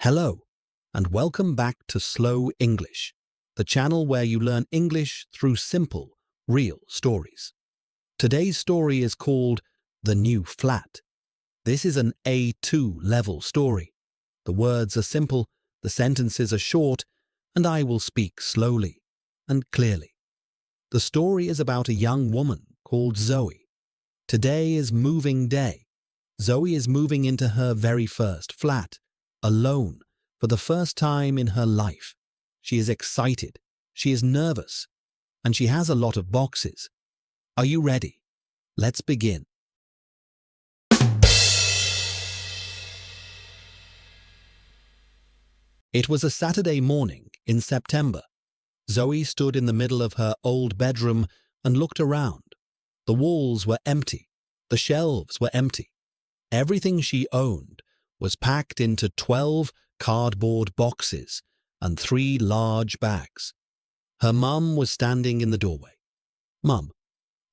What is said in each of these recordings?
Hello, and welcome back to Slow English, the channel where you learn English through simple, real stories. Today's story is called The New Flat. This is an A2 level story. The words are simple, the sentences are short, and I will speak slowly and clearly. The story is about a young woman called Zoe. Today is moving day. Zoe is moving into her very first flat, alone, for the first time in her life. She is excited, she is nervous, and she has a lot of boxes. Are you ready? Let's begin. It was a Saturday morning in September. Zoe stood in the middle of her old bedroom and looked around. The walls were empty. The shelves were empty. Everything she owned was packed into 12 cardboard boxes and 3 large bags. Her mum was standing in the doorway. "Mum,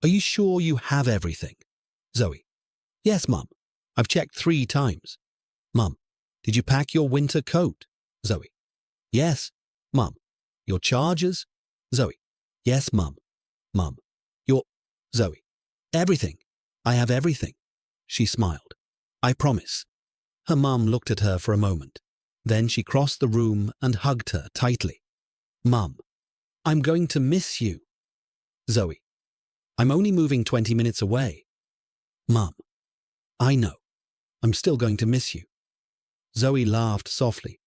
are you sure you have everything?" Zoe: "Yes, Mum. I've checked 3 times." "Mum, did you pack your winter coat?" Zoe: "Yes, Mum." "Your chargers?" Zoe: "Yes, Mum." "Mum, your..." Zoe: "Everything. I have everything." She smiled. "I promise." Her mum looked at her for a moment. Then she crossed the room and hugged her tightly. "Mum, I'm going to miss you." Zoe: "I'm only moving 20 minutes away." "Mum, I know. I'm still going to miss you." Zoe laughed softly.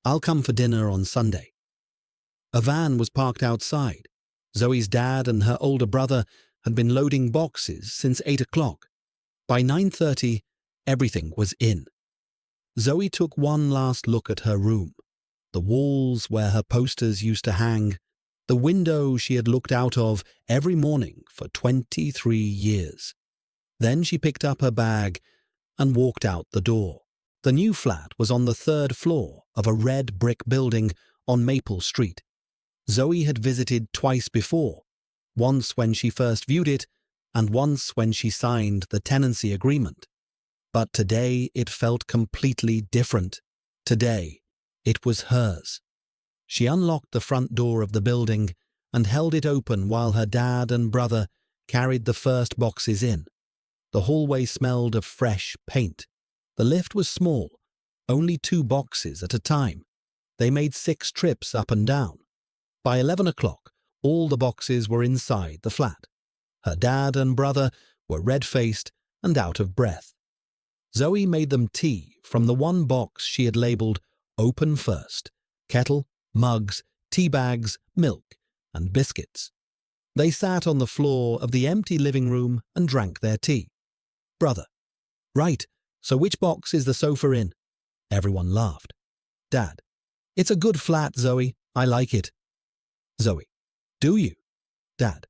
"I'll come for dinner on Sunday." A van was parked outside. Zoe's dad and her older brother had been loading boxes since 8 o'clock. By 9:30, everything was in. Zoe took one last look at her room, the walls where her posters used to hang, the window she had looked out of every morning for 23 years. Then she picked up her bag and walked out the door. The new flat was on the 3rd floor of a red brick building on Maple Street. Zoe had visited twice before, once when she first viewed it and once when she signed the tenancy agreement. But today it felt completely different. Today, it was hers. She unlocked the front door of the building and held it open while her dad and brother carried the first boxes in. The hallway smelled of fresh paint. The lift was small, only 2 boxes at a time. They made 6 trips up and down. By 11 o'clock, all the boxes were inside the flat. Her dad and brother were red-faced and out of breath. Zoe made them tea from the one box she had labelled "Open First": kettle, mugs, tea bags, milk, and biscuits. They sat on the floor of the empty living room and drank their tea. Brother: "Right, so which box is the sofa in?" Everyone laughed. Dad: "It's a good flat, Zoe. I like it." Zoe: "Do you?" Dad: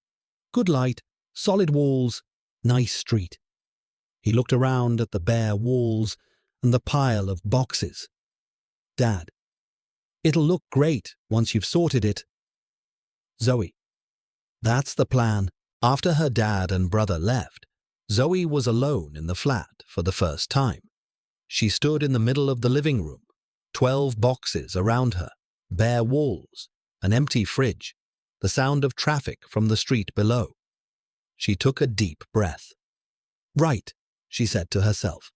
"Good light, solid walls, nice street." He looked around at the bare walls and the pile of boxes. Dad: "It'll look great once you've sorted it." Zoe: "That's the plan." After her dad and brother left, Zoe was alone in the flat for the first time. She stood in the middle of the living room, 12 boxes around her, bare walls, an empty fridge, the sound of traffic from the street below. She took a deep breath. "Right," she said to herself.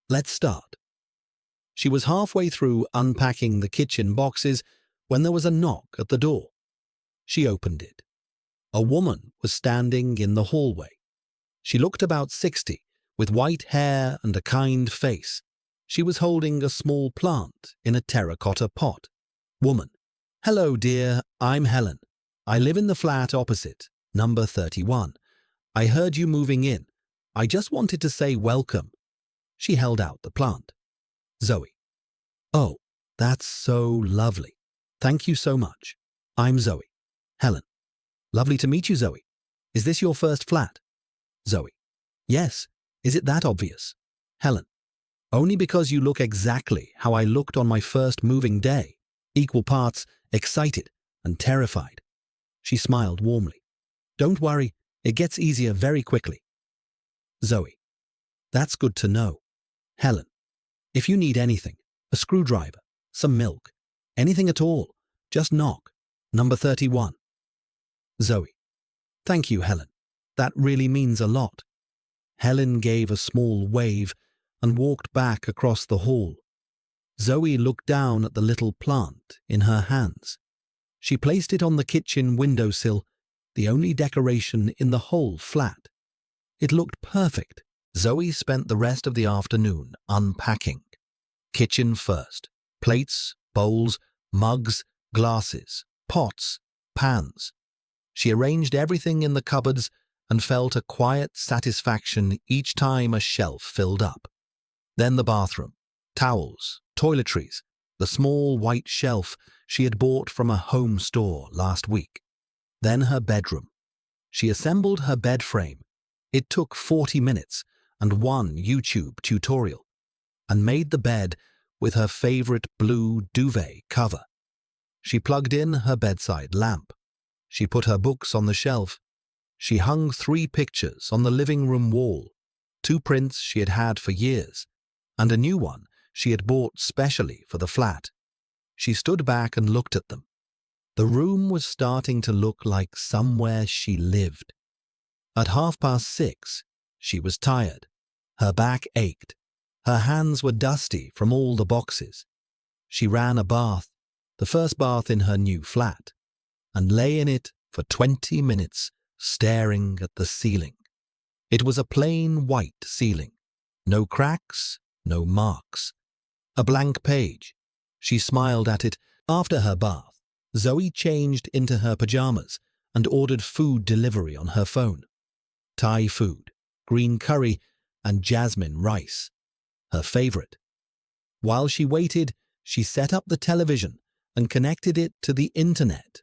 "Let's start." She was halfway through unpacking the kitchen boxes when there was a knock at the door. She opened it. A woman was standing in the hallway. She looked about 60, with white hair and a kind face. She was holding a small plant in a terracotta pot. Woman: "Hello, dear, I'm Helen. I live in the flat opposite, number 31. I heard you moving in. I just wanted to say welcome." She held out the plant. Zoe: "Oh, that's so lovely. Thank you so much. I'm Zoe." Helen: "Lovely to meet you, Zoe. Is this your first flat?" Zoe: "Yes. Is it that obvious?" Helen: "Only because you look exactly how I looked on my first moving day, equal parts excited and terrified." She smiled warmly. "Don't worry, it gets easier very quickly." Zoe: "That's good to know." Helen: "If you need anything, a screwdriver, some milk, anything at all. Just knock. Number 31. Zoe. Thank you, Helen. That really means a lot. Helen gave a small wave and walked back across the hall. Zoe looked down at the little plant in her hands. She placed it on the kitchen windowsill, the only decoration in the whole flat. It looked perfect. Zoe spent the rest of the afternoon unpacking. Kitchen first. Plates, bowls, mugs, glasses, pots, pans. She arranged everything in the cupboards and felt a quiet satisfaction each time a shelf filled up. Then the bathroom. Towels, toiletries, the small white shelf she had bought from a home store last week. Then her bedroom. She assembled her bed frame. It took 40 minutes and one YouTube tutorial, and made the bed with her favorite blue duvet cover. She plugged in her bedside lamp. She put her books on the shelf. She hung 3 pictures on the living room wall, 2 prints she had had for years, and a new one she had bought specially for the flat. She stood back and looked at them. The room was starting to look like somewhere she lived. At 6:30, she was tired. Her back ached. Her hands were dusty from all the boxes. She ran a bath, the first bath in her new flat, and lay in it for 20 minutes, staring at the ceiling. It was a plain white ceiling. No cracks, no marks. A blank page. She smiled at it. After her bath, Zoe changed into her pajamas and ordered food delivery on her phone. Thai food, green curry, and jasmine rice. Her favorite. While she waited, she set up the television and connected it to the internet.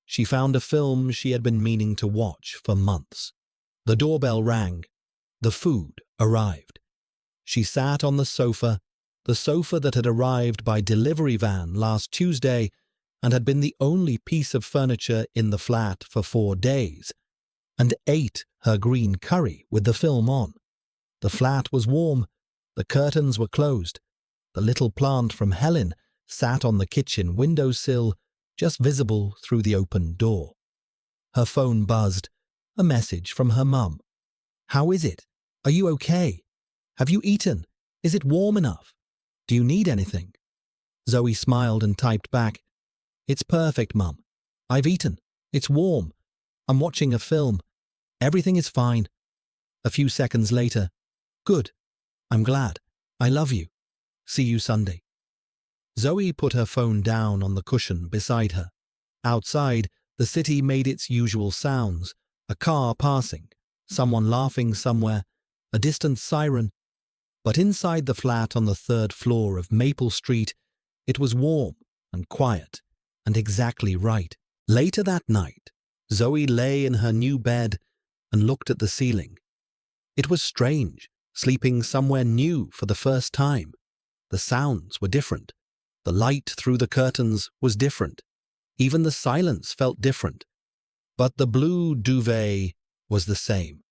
She found a film she had been meaning to watch for months. The doorbell rang. The food arrived. She sat on the sofa that had arrived by delivery van last Tuesday and had been the only piece of furniture in the flat for 4 days, and ate her green curry with the film on. The flat was warm. The curtains were closed. The little plant from Helen sat on the kitchen windowsill, just visible through the open door. Her phone buzzed. A message from her mum. "How is it? Are you okay? Have you eaten? Is it warm enough? Do you need anything?" Zoe smiled and typed back, "It's perfect, Mum. I've eaten. It's warm. I'm watching a film. Everything is fine." A few seconds later, "Good. I'm glad. I love you. See you Sunday." Zoe put her phone down on the cushion beside her. Outside, the city made its usual sounds. A car passing, someone laughing somewhere, a distant siren. But inside the flat on the 3rd floor of Maple Street, it was warm and quiet and exactly right. Later that night, Zoe lay in her new bed and looked at the ceiling. It was strange, sleeping somewhere new for the first time. The sounds were different. The light through the curtains was different. Even the silence felt different. But the blue duvet was the same.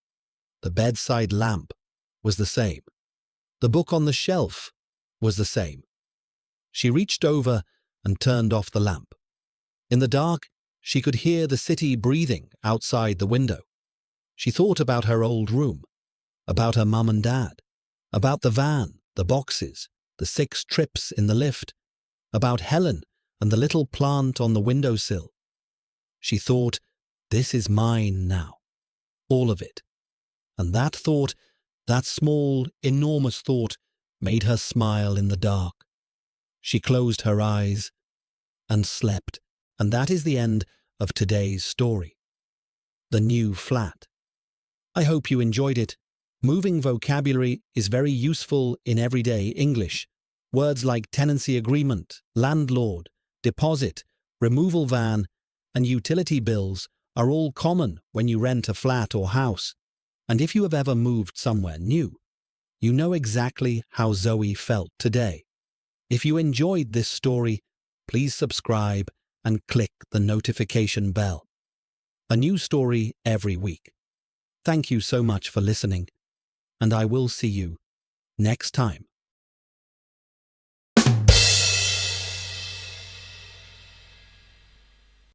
The bedside lamp was the same. The book on the shelf was the same. She reached over and turned off the lamp. In the dark, she could hear the city breathing outside the window. She thought about her old room, about her mum and dad, about the van, the boxes, the 6 trips in the lift, about Helen and the little plant on the windowsill. She thought, this is mine now, all of it. And that thought, that small, enormous thought, made her smile in the dark. She closed her eyes and slept, and that is the end of today's story. The New Flat. I hope you enjoyed it. Moving vocabulary is very useful in everyday English. Words like tenancy agreement, landlord, deposit, removal van, and utility bills are all common when you rent a flat or house. And if you have ever moved somewhere new, you know exactly how Zoe felt today. If you enjoyed this story, please subscribe and click the notification bell. A new story every week. Thank you so much for listening, and I will see you next time.